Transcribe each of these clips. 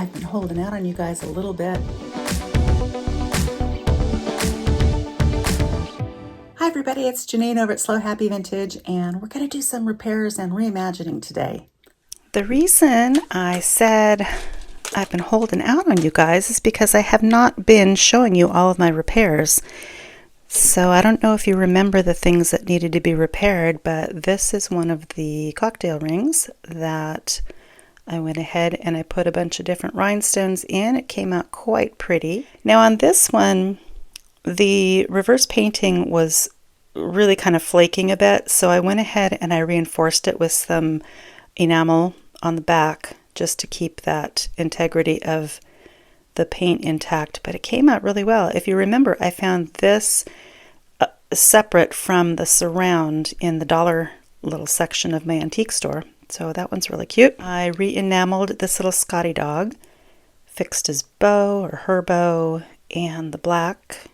I've been holding out on you guys a little bit. Hi everybody, it's Janine over at SLOHappyVintage, and we're going to do some repairs and reimagining today. The reason I said I've been holding out on you guys is because I have not been showing you all of my repairs. So I don't know if you remember the things that needed to be repaired, but this is one of the cocktail rings that I went ahead and I put a bunch of different rhinestones in. It came out quite pretty. Now on this one, the reverse painting was really kind of flaking a bit, so I went ahead and I reinforced it with some enamel on the back just to keep that integrity of the paint intact, but it came out really well. If you remember, I found this separate from the surround in the dollar little section of my antique store. So that one's really cute. I re-enameled this little Scotty dog, fixed his bow or her bow, and the black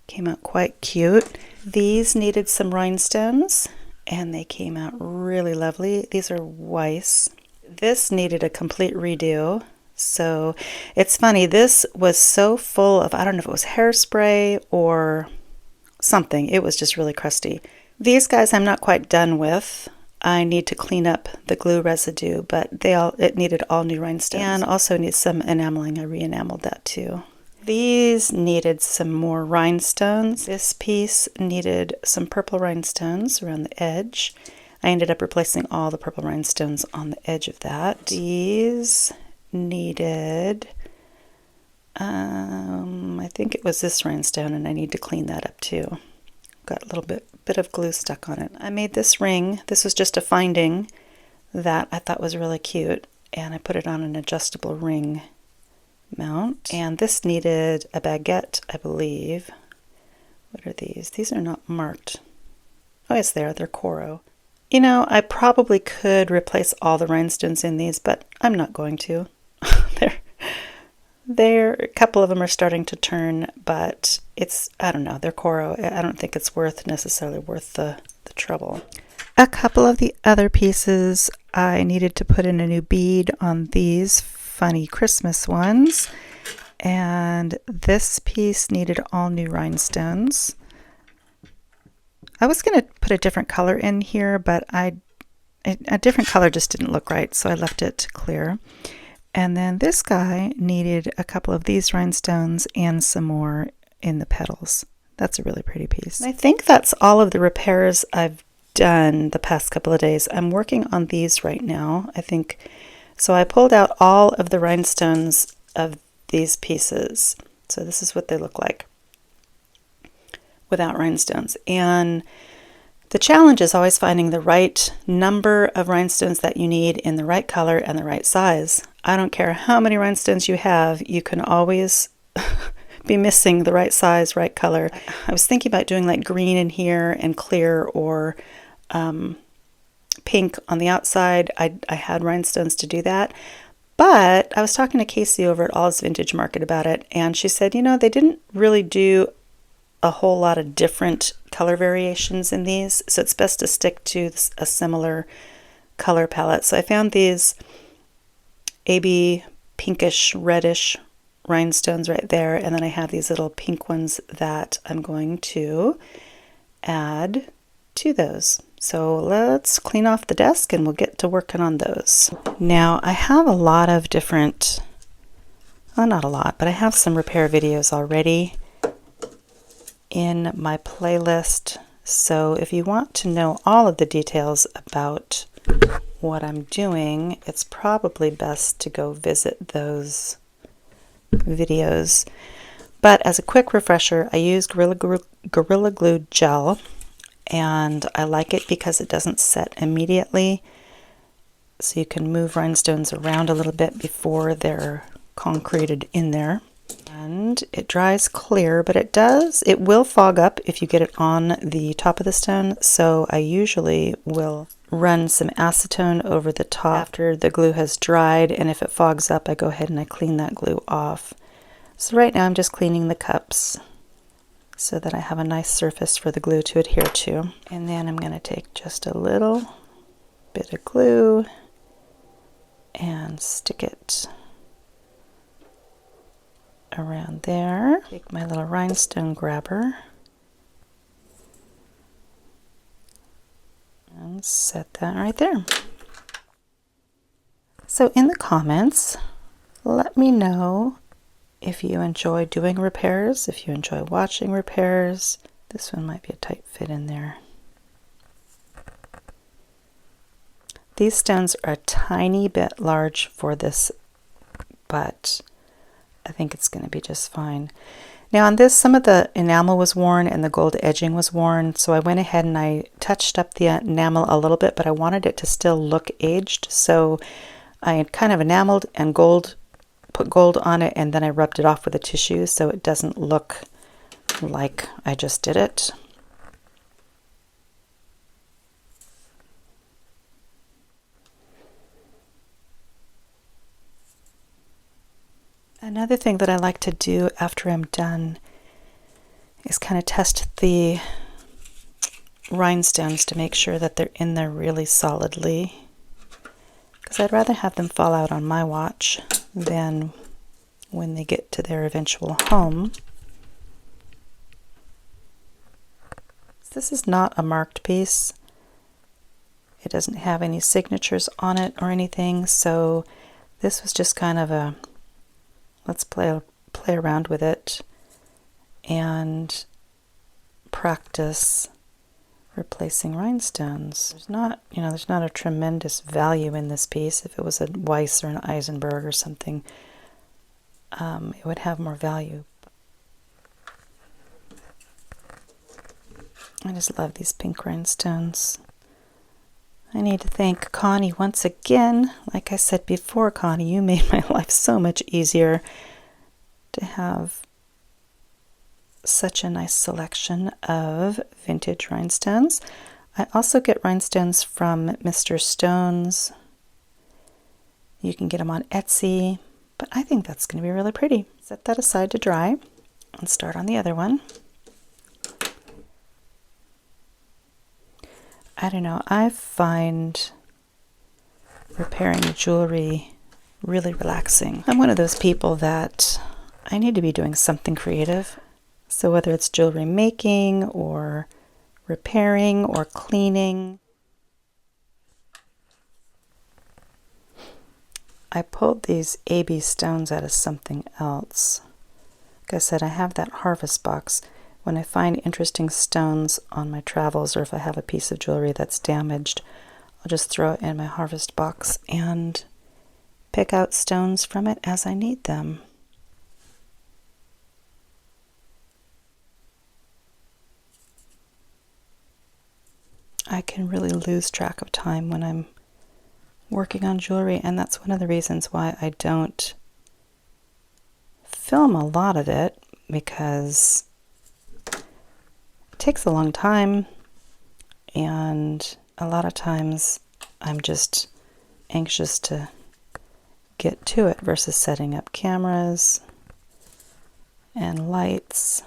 came out quite cute. These needed some rhinestones and they came out really lovely. These are Weiss. This needed a complete redo. So it's funny, this was so full of, I don't know if it was hairspray or something. It was just really crusty. These guys I'm not quite done with. I need to clean up the glue residue, but it needed all new rhinestones. And also needs some enameling. I re-enameled that too. These needed some more rhinestones. This piece needed some purple rhinestones around the edge. I ended up replacing all the purple rhinestones on the edge of that. These needed, I think it was this rhinestone, and I need to clean that up too. Got a little bit of glue stuck on it. I made this ring. This was just a finding that I thought was really cute, and I put it on an adjustable ring mount. And this needed a baguette, I believe. What are these? These are not marked. Oh, yes, they're Coro. You know, I probably could replace all the rhinestones in these, but I'm not going to. A couple of them are starting to turn, but I don't know, they're Coro. I don't think it's necessarily worth the trouble. A couple of the other pieces, I needed to put in a new bead on these funny Christmas ones, and this piece needed all new rhinestones. I was going to put a different color in here, but a different color just didn't look right, so I left it clear. And then this guy needed a couple of these rhinestones and some more in the petals. That's a really pretty piece. And I think that's all of the repairs I've done the past couple of days. I'm working on these right now, I think. So I pulled out all of the rhinestones of these pieces. So this is what they look like without rhinestones. And the challenge is always finding the right number of rhinestones that you need in the right color and the right size. I don't care how many rhinestones you have, you can always be missing the right size, right color. I was thinking about doing like green in here and clear, or pink on the outside. I had rhinestones to do that. But I was talking to Casey over at Olive's Vintage Market about it, and she said, you know, they didn't really do a whole lot of different color variations in these, so it's best to stick to a similar color palette. So I found these AB pinkish reddish rhinestones right there, and then I have these little pink ones that I'm going to add to those. So let's clean off the desk and we'll get to working on those. Now I have a lot of different, well, not a lot, but I have some repair videos already in my playlist. So if you want to know all of the details about what I'm doing, it's probably best to go visit those videos. But as a quick refresher, I use Gorilla Glue gel, and I like it because it doesn't set immediately, so you can move rhinestones around a little bit before they're concreted in there. And it dries clear, but it will fog up if you get it on the top of the stone, so I usually will run some acetone over the top after the glue has dried, and if it fogs up, I go ahead and I clean that glue off. So right now I'm just cleaning the cups so that I have a nice surface for the glue to adhere to. And then I'm going to take just a little bit of glue and stick it around there. Take my little rhinestone grabber and set that right there. So in the comments, let me know if you enjoy doing repairs, if you enjoy watching repairs. This one might be a tight fit in there. These stones are a tiny bit large for this, but I think it's going to be just fine. Now on this, some of the enamel was worn and the gold edging was worn, so I went ahead and I touched up the enamel a little bit, but I wanted it to still look aged, so I had kind of enameled and put gold on it, and then I rubbed it off with a tissue so it doesn't look like I just did it. Another thing that I like to do after I'm done is kind of test the rhinestones to make sure that they're in there really solidly, because I'd rather have them fall out on my watch than when they get to their eventual home. This is not a marked piece. It doesn't have any signatures on it or anything, so this was just kind of a let's play around with it and practice replacing rhinestones. There's not a tremendous value in this piece. If it was a Weiss or an Eisenberg or something, it would have more value. I just love these pink rhinestones. I need to thank Connie once again. Like I said before, Connie, you made my life so much easier to have such a nice selection of vintage rhinestones. I also get rhinestones from Mr. Stones. You can get them on Etsy, but I think that's going to be really pretty. Set that aside to dry and start on the other one. I don't know, I find repairing jewelry really relaxing. I'm one of those people that I need to be doing something creative. So whether it's jewelry making or repairing or cleaning. I pulled these AB stones out of something else. Like I said, I have that harvest box. When I find interesting stones on my travels, or if I have a piece of jewelry that's damaged, I'll just throw it in my harvest box and pick out stones from it as I need them. I can really lose track of time when I'm working on jewelry, and that's one of the reasons why I don't film a lot of it, because it takes a long time, and a lot of times I'm just anxious to get to it versus setting up cameras and lights.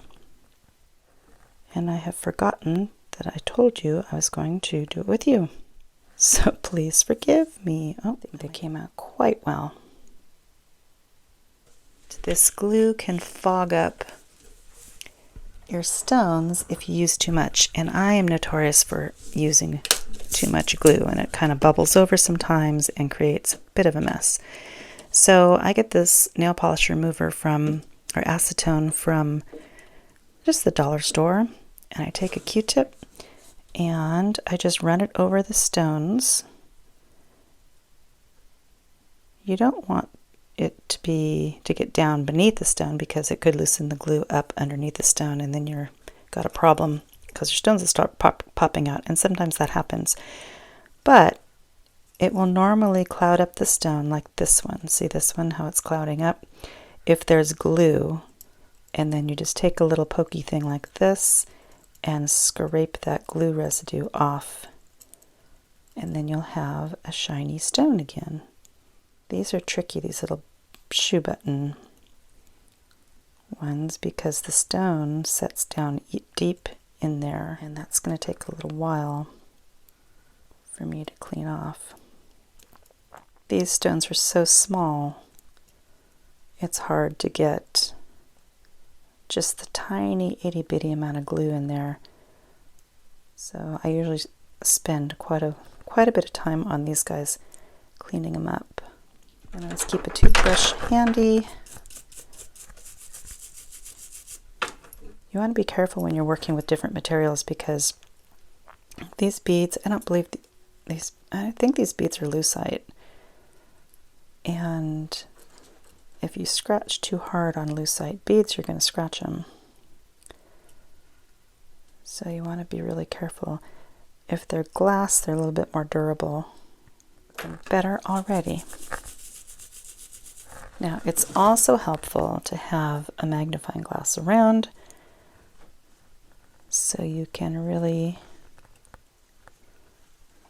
And I have forgotten that I told you I was going to do it with you. So please forgive me. Oh, I think they came out quite well. This glue can fog up your stones if you use too much, and I am notorious for using too much glue, and it kind of bubbles over sometimes and creates a bit of a mess. So I get this nail polish remover or acetone from just the dollar store, and I take a Q-tip and I just run it over the stones. You don't want it to get down beneath the stone, because it could loosen the glue up underneath the stone, and then you've got a problem because your stones will start popping out, and sometimes that happens. But it will normally cloud up the stone like this one. See this one, how it's clouding up? If there's glue, and then you just take a little pokey thing like this and scrape that glue residue off, and then you'll have a shiny stone again. These are tricky, these little shoe button ones, because the stone sets down deep in there, and that's going to take a little while for me to clean off. These stones are so small, it's hard to get just the tiny itty bitty amount of glue in there. So I usually spend quite a bit of time on these guys, cleaning them up. And I always keep a toothbrush handy. You want to be careful when you're working with different materials, because these beads, I don't believe these, I think these beads are lucite. And if you scratch too hard on lucite beads, you're going to scratch them. So you want to be really careful. If they're glass, they're a little bit more durable. They're better already. Now, it's also helpful to have a magnifying glass around, so you can really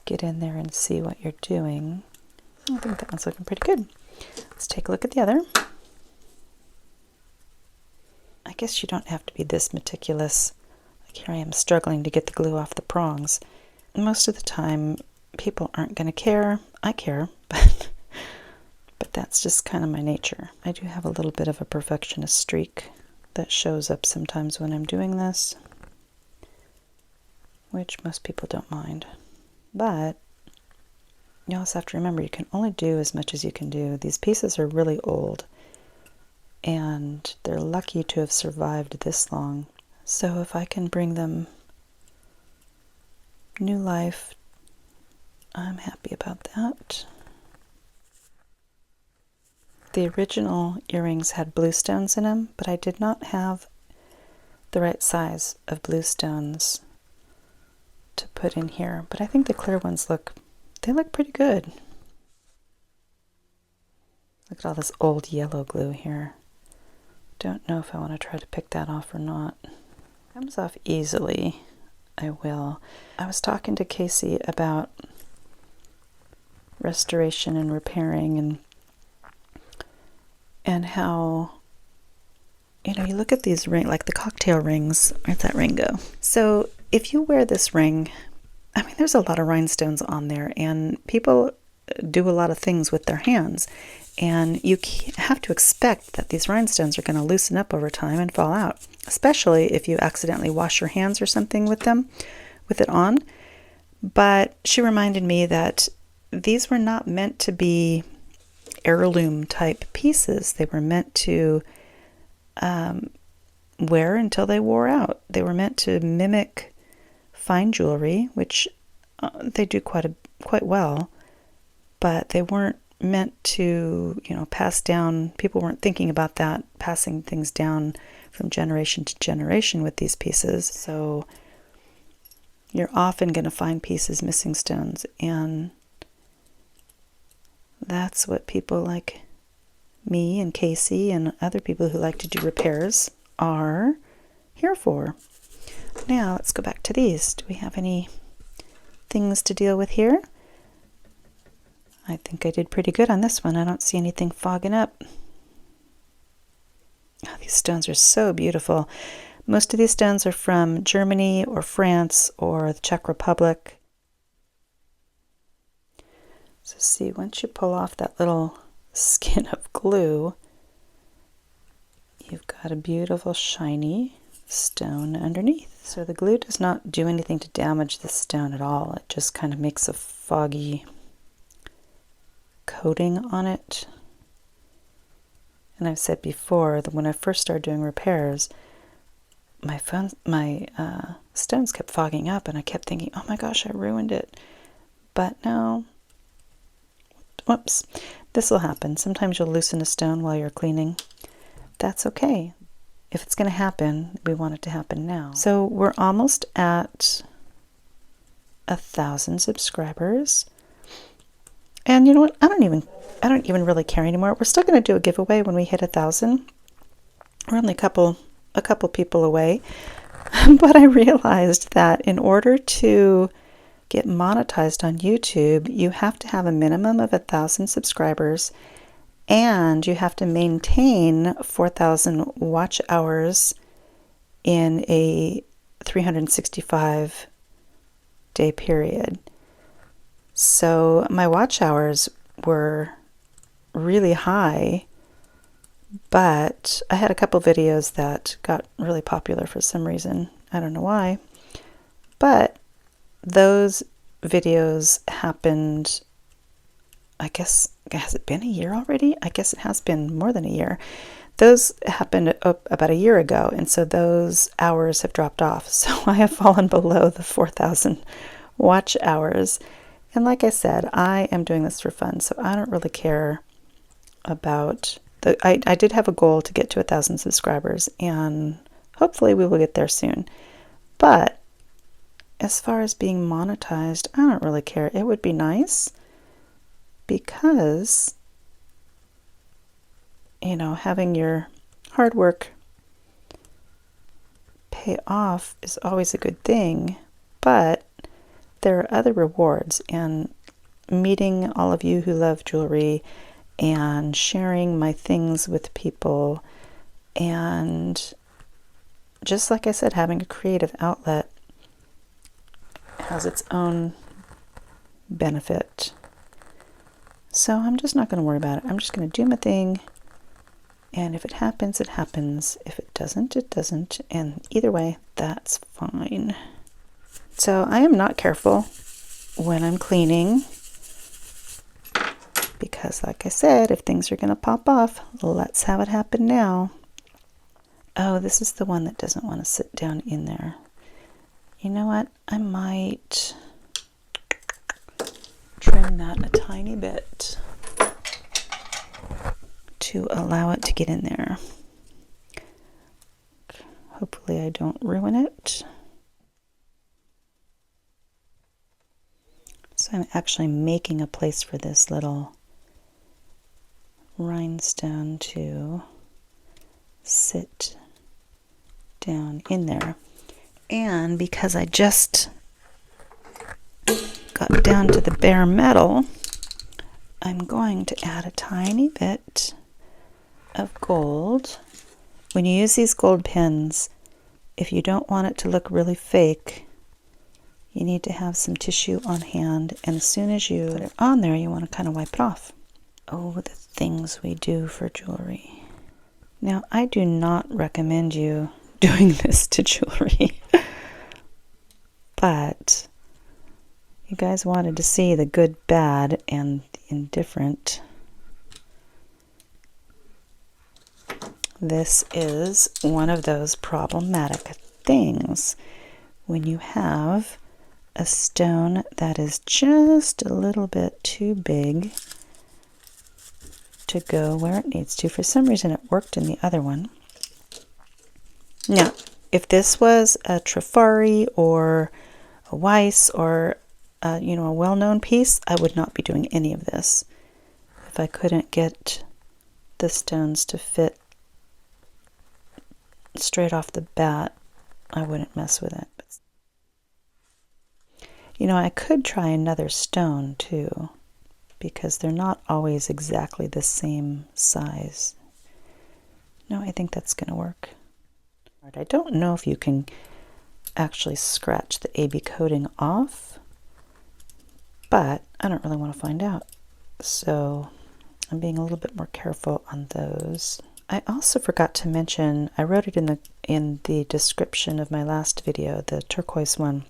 get in there and see what you're doing. I think that one's looking pretty good. Let's take a look at the other. I guess you don't have to be this meticulous. Like, here I am struggling to get the glue off the prongs. Most of the time, people aren't going to care. I care, but that's just kind of my nature. I do have a little bit of a perfectionist streak that shows up sometimes when I'm doing this, which most people don't mind. But you also have to remember, you can only do as much as you can do. These pieces are really old, and they're lucky to have survived this long. So if I can bring them new life, I'm happy about that. The original earrings had blue stones in them, but I did not have the right size of blue stones to put in here. But I think the clear ones look pretty good. Look at all this old yellow glue here. Don't know if I want to try to pick that off or not. Comes off easily. I will. I was talking to Casey about restoration and repairing, and how, you know, you look at these rings, like the cocktail rings. Where'd that ring go? So if you wear this ring, I mean, there's a lot of rhinestones on there, and people do a lot of things with their hands, and you have to expect that these rhinestones are going to loosen up over time and fall out, especially if you accidentally wash your hands or something with it on. But she reminded me that these were not meant to be heirloom type pieces. They were meant to wear until they wore out. They were meant to mimic fine jewelry, which they do quite well, but they weren't meant to, you know, pass down. People weren't thinking about that, passing things down from generation to generation with these pieces. So you're often going to find pieces missing stones, and that's what people like me and Casey and other people who like to do repairs are here for. Now let's go back to these. Do we have any things to deal with here? I think I did pretty good on this one. I don't see anything fogging up. Oh, these stones are so beautiful. Most of these stones are from Germany or France or the Czech Republic. So see, once you pull off that little skin of glue, you've got a beautiful shiny stone underneath. So the glue does not do anything to damage the stone at all. It just kind of makes a foggy coating on it. And I've said before that when I first started doing repairs, my stones kept fogging up, and I kept thinking, oh my gosh, I ruined it. But no, whoops, this will happen. Sometimes you'll loosen a stone while you're cleaning. That's okay. If it's going to happen, we want it to happen now. So we're almost at 1,000 subscribers. And you know what? I don't even really care anymore. We're still going to do a giveaway when we hit 1,000. We're only a couple people away. But I realized that in order to get monetized on YouTube, you have to have a minimum of 1,000 subscribers, and you have to maintain 4,000 watch hours in a 365-day period. So my watch hours were really high But I had a couple videos that got really popular for some reason. I don't know why. But those videos happened, I guess, has it been a year already? I guess it has been more than a year. Those happened about a year ago, and so those hours have dropped off. So I have fallen below the 4,000 watch hours. And like I said, I am doing this for fun, so I don't really care about the... I did have a goal to get to 1,000 subscribers, and hopefully we will get there soon. But as far as being monetized, I don't really care. It would be nice because, you know, having your hard work pay off is always a good thing, but there are other rewards, and meeting all of you who love jewelry and sharing my things with people, and just like I said, having a creative outlet has its own benefit. So I'm just not going to worry about it. I'm just going to do my thing, and if it happens, it happens. If it doesn't, it doesn't. And either way, that's fine. So I am not careful when I'm cleaning because, like I said, if things are going to pop off, let's have it happen now. Oh, this is the one that doesn't want to sit down in there. You know what? I might trim that a tiny bit to allow it to get in there. Hopefully I don't ruin it. So I'm actually making a place for this little rhinestone to sit down in there. And because I just got down to the bare metal, I'm going to add a tiny bit of gold. When you use these gold pins, if you don't want it to look really fake, you need to have some tissue on hand, and as soon as you put it on there, you want to kind of wipe it off. Oh, the things we do for jewelry. Now, I do not recommend you doing this to jewelry, but you guys wanted to see the good, bad, and the indifferent. This is one of those problematic things when you have a stone that is just a little bit too big to go where it needs to. For some reason it worked in the other one. Now, if this was a Trifari or a Weiss or a well-known piece, I would not be doing any of this. If I couldn't get the stones to fit straight off the bat, I wouldn't mess with it. You know, I could try another stone too, because they're not always exactly the same size. No, I think that's going to work. I don't know if you can actually scratch the AB coating off, but I don't really want to find out. So I'm being a little bit more careful on those. I also forgot to mention, I wrote it in the description of my last video, the turquoise one,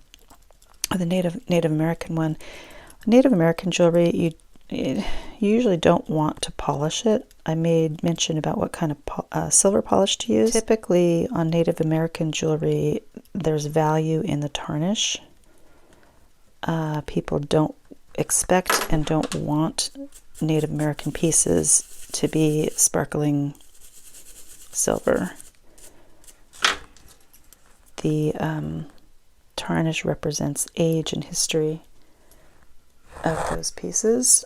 or the Native American one. Native American jewelry, you usually don't want to polish it. I made mention about what kind of silver polish to use. Typically on Native American jewelry, there's value in the tarnish. People don't expect and don't want Native American pieces to be sparkling silver. The tarnish represents age and history of those pieces.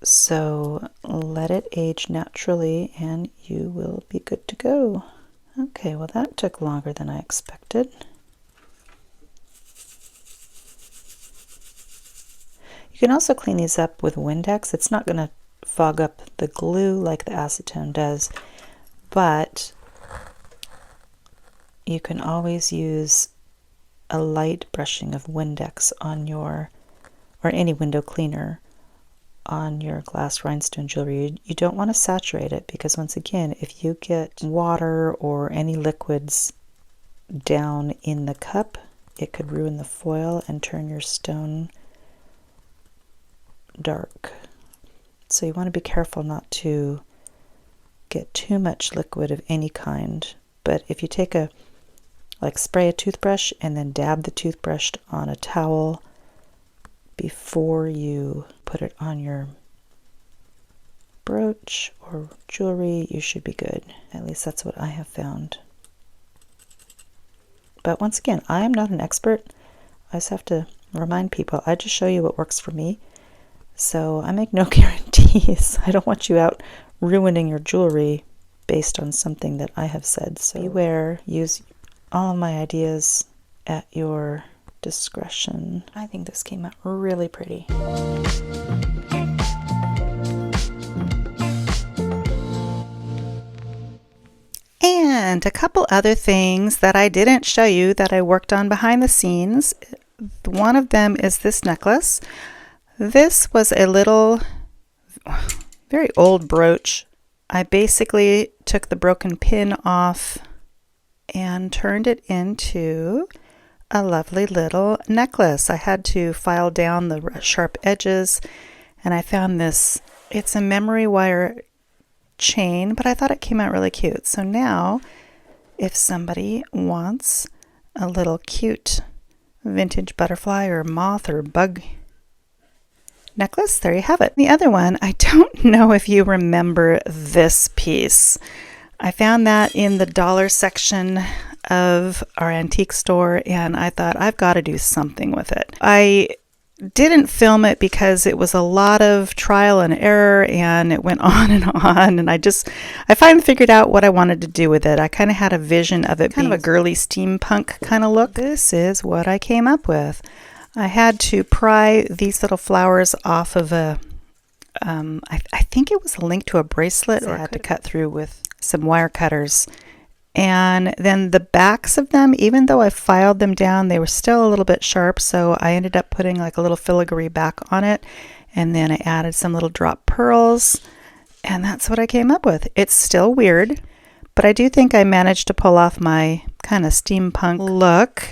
So let it age naturally and you will be good to go. Okay, well that took longer than I expected. You can also clean these up with Windex. It's not going to fog up the glue like the acetone does, but you can always use a light brushing of Windex on your, or any window cleaner, on your glass rhinestone jewelry. You don't want to saturate it because once again, if you get water or any liquids down in the cup, it could ruin the foil and turn your stone dark. So you want to be careful not to get too much liquid of any kind. But if you take spray a toothbrush and then dab the toothbrush on a towel before you put it on your brooch or jewelry, you should be good. At least that's what I have found. But once again, I am not an expert. I just have to remind people. I just show you what works for me. So I make no guarantees. I don't want you out ruining your jewelry based on something that I have said. So beware, use all of my ideas at your discretion. I think this came out really pretty. And a couple other things that I didn't show you that I worked on behind the scenes. One of them is this necklace. This was a little, very old brooch. I basically took the broken pin off and turned it into a lovely little necklace. I had to file down the sharp edges, and I found this. It's a memory wire chain, but I thought it came out really cute. So now, if somebody wants a little cute vintage butterfly or moth or bug necklace, there you have it. The other one, I don't know if you remember this piece. I found that in the dollar section of our antique store, and I thought I've got to do something with it. I didn't film it because it was a lot of trial and error, and it went on, and I finally figured out what I wanted to do with it. I kind of had a vision of it kind of a girly steampunk kind of look. This is what I came up with. I had to pry these little flowers off of a, I think it was a link to a bracelet, so I had to cut through with some wire cutters. And then the backs of them, even though I filed them down, they were still a little bit sharp, so I ended up putting like a little filigree back on it, and then I added some little drop pearls, and that's what I came up with. It's still weird, but I do think I managed to pull off my kind of steampunk look.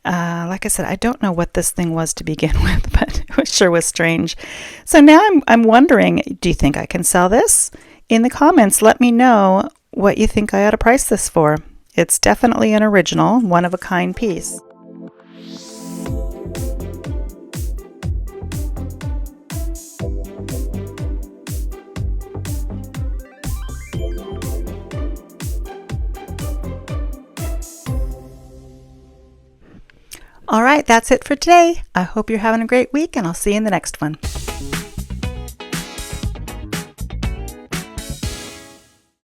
Like I said, I don't know what this thing was to begin with, but it sure was strange. So now I'm wondering, do you think I can sell this? In the comments, let me know what you think I ought to price this for. It's definitely an original, one-of-a-kind piece. All right, that's it for today. I hope you're having a great week, and I'll see you in the next one.